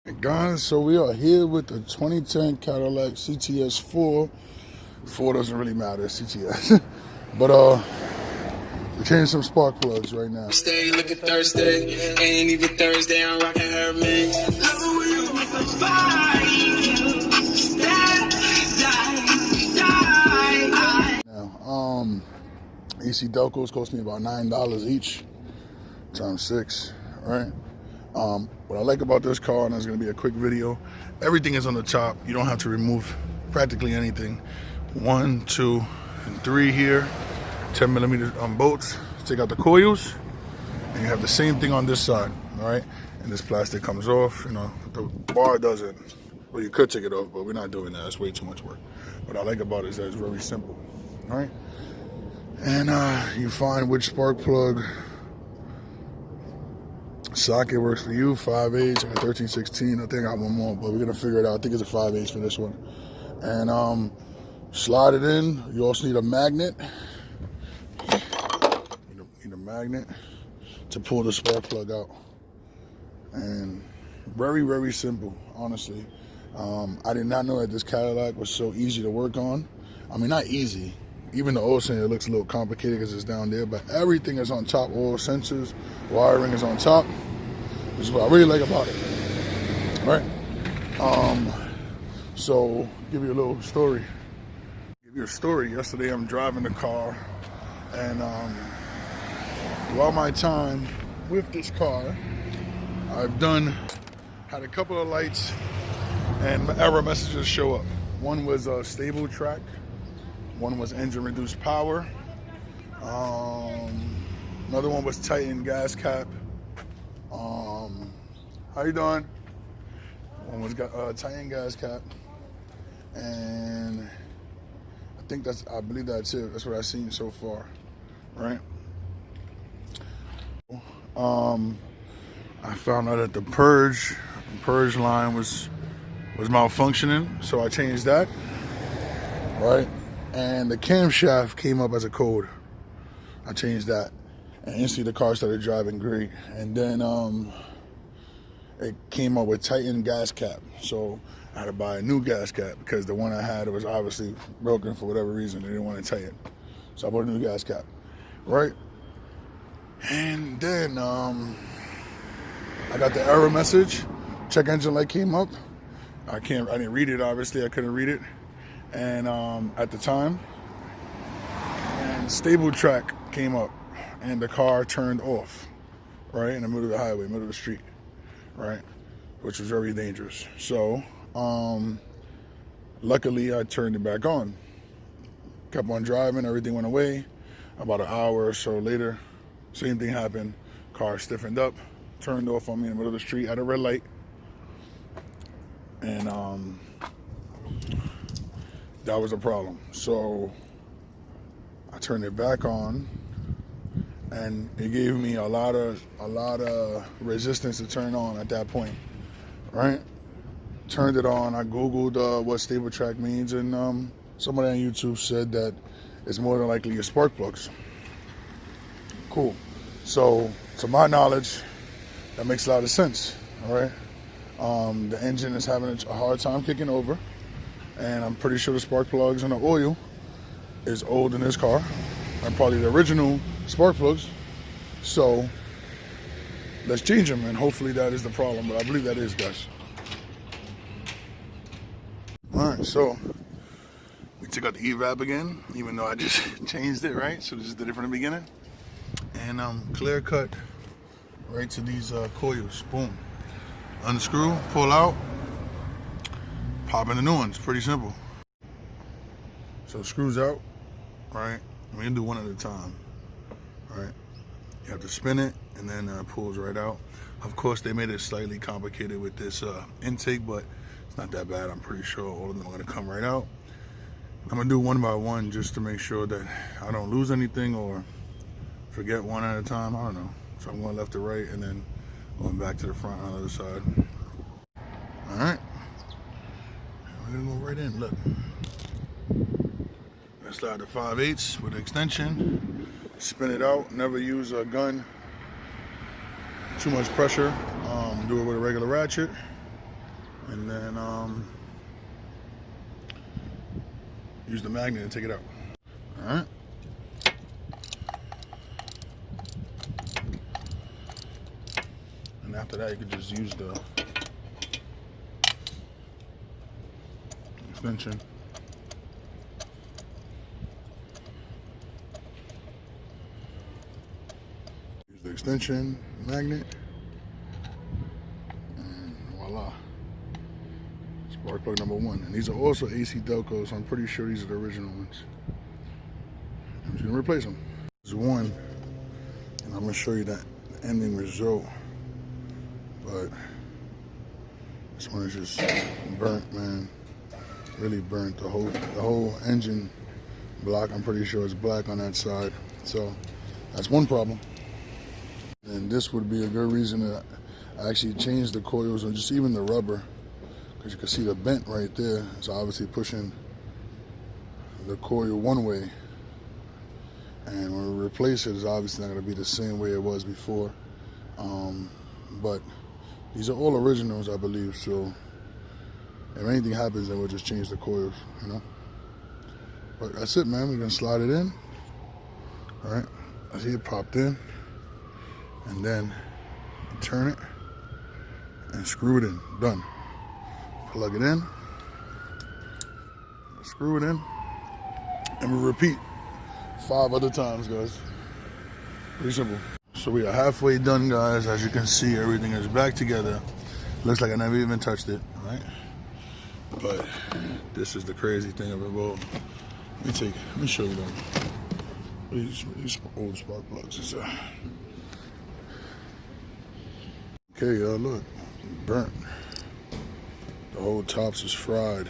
Guys, so we are here with the 2010 Cadillac CTS4. 4 doesn't really matter, it's CTS. But we're changing some spark plugs right now. Stay looking Thursday, ain't even Thursday, I'm rocking her mix. Now, AC Delcos cost me about $9 each, times 6, right? What I like about this car, and it's going to be a quick video, everything is on the top. You don't have to remove practically anything. 1, 2, and 3 here, 10 millimeter bolts. Take out the coils, and you have the same thing on this side, all right? And this plastic comes off, you know, the bar doesn't. Well, you could take it off, but we're not doing that. It's way too much work. What I like about it is that it's very simple, all right? And you find which spark plug socket works for you. 5/8, I got 13/16. I think I got one more, but we're gonna figure it out. I think it's a 5/8 for this one. And slide it in. You also need a magnet. Need a magnet to pull the spark plug out. And very, very simple, honestly. I did not know that this Cadillac was so easy to work on. I mean, not easy. Even the oil sensor looks a little complicated because it's down there, but everything is on top. Oil sensors, wiring is on top, which is what I really like about it, right? So, give you a little story. Yesterday I'm driving the car, and throughout my time with this car, I've had a couple of lights and error messages show up. One was a stable track. One was engine reduced power. Another one was tightened gas cap. How you doing? One was tightened gas cap. And I believe that's it. That's what I've seen so far, right? I found out that the purge line was malfunctioning, so I changed that, right? And the camshaft came up as a code. I changed that, and instantly the car started driving great. And then it came up with tightened gas cap, so I had to buy a new gas cap because the one I had was obviously broken for whatever reason. They didn't want to tighten, so I bought a new gas cap, right? And then I got the error message. Check engine light came up. I didn't read it, obviously. I couldn't read it. And at the time, and stable track came up, and the car turned off, right, in the middle of the highway, middle of the street, right, which was very dangerous. So, luckily, I turned it back on. Kept on driving, everything went away. About an hour or so later, same thing happened. Car stiffened up, turned off on me in the middle of the street at a red light, and that was a problem. So I turned it back on, and it gave me a lot of resistance to turn on at that point, right? Turned it on. I googled what stable track means, and somebody on YouTube said that it's more than likely your spark plugs. Cool. So to my knowledge, that makes a lot of sense. All right. The engine is having a hard time kicking over. And I'm pretty sure the spark plugs and the oil is old in this car, and probably the original spark plugs. So let's change them, and hopefully that is the problem, but I believe that is, guys. All right, so we took out the evap again, even though I just changed it, right? So this is the different beginning. And clear cut right to these coils. Boom. Unscrew, pull out. Pop in the new ones, pretty simple. So screws out, right? We're gonna do one at a time, right? You have to spin it, and then it pulls right out. Of course, they made it slightly complicated with this intake, but it's not that bad. I'm pretty sure all of them are gonna come right out. I'm gonna do one by one just to make sure that I don't lose anything or forget one at a time. I don't know. So I'm going left to right, and then going back to the front on the other side. All right. We're gonna go right in, look. Let's slide the 5/8 with the extension. Spin it out, never use a gun. Too much pressure. Do it with a regular ratchet. and then use the magnet and take it out. All right. And after that, you can just use the extension. Use the extension magnet, and voila. Spark plug number 1. And these are also AC Delco, so I'm pretty sure these are the original ones. I'm just gonna replace them. There's one, and I'm gonna show you that ending result. But this one is just burnt, man. Really burnt. The whole engine block, I'm pretty sure is black on that side. So that's one problem. And this would be a good reason to actually change the coils, or just even the rubber, because you can see the bent right there. It's obviously pushing the coil one way, and when we replace it, it's obviously not going to be the same way it was before. But these are all originals, I believe, so if anything happens, then we'll just change the coils, you know. But that's it, man. We're gonna slide it in. All right, I see it popped in, and then turn it and screw it in. Done. Plug it in, screw it in, and we repeat 5 other times, guys. Pretty simple. So we are halfway done, guys. As you can see, everything is back together. Looks like I never even touched it, right? But this is the crazy thing of it all. Let me show you them. These old spark plugs is okay, y'all, look, burnt. The whole tops is fried.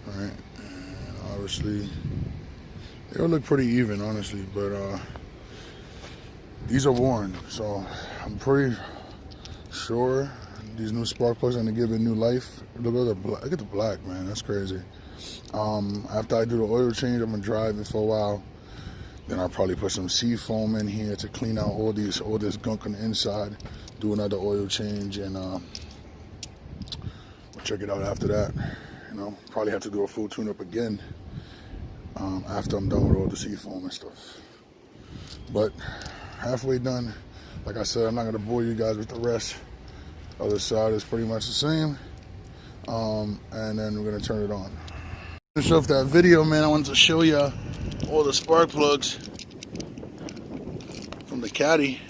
All right, and obviously they all look pretty even, honestly, but these are worn, so I'm pretty sure these new spark plugs are gonna give it new life. Look at the black, man. That's crazy. After I do the oil change, I'm gonna drive it for a while. Then I'll probably put some sea foam in here to clean out all this gunk on the inside. Do another oil change, and we'll check it out after that. You know, probably have to do a full tune-up again after I'm done with all the sea foam and stuff. But halfway done. Like I said, I'm not gonna bore you guys with the rest. Other side is pretty much the same. And then we're gonna turn it on. To finish off that video, man, I wanted to show you all the spark plugs from the Caddy.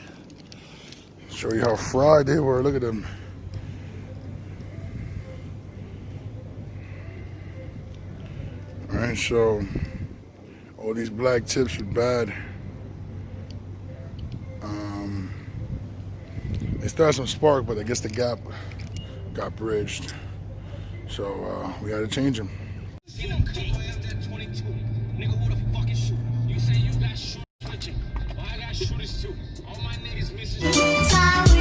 Show you how fried they were. Look at them. All right, so all these black tips are bad. They started some spark, but I guess the gap got bridged. So we had to change them. Sorry.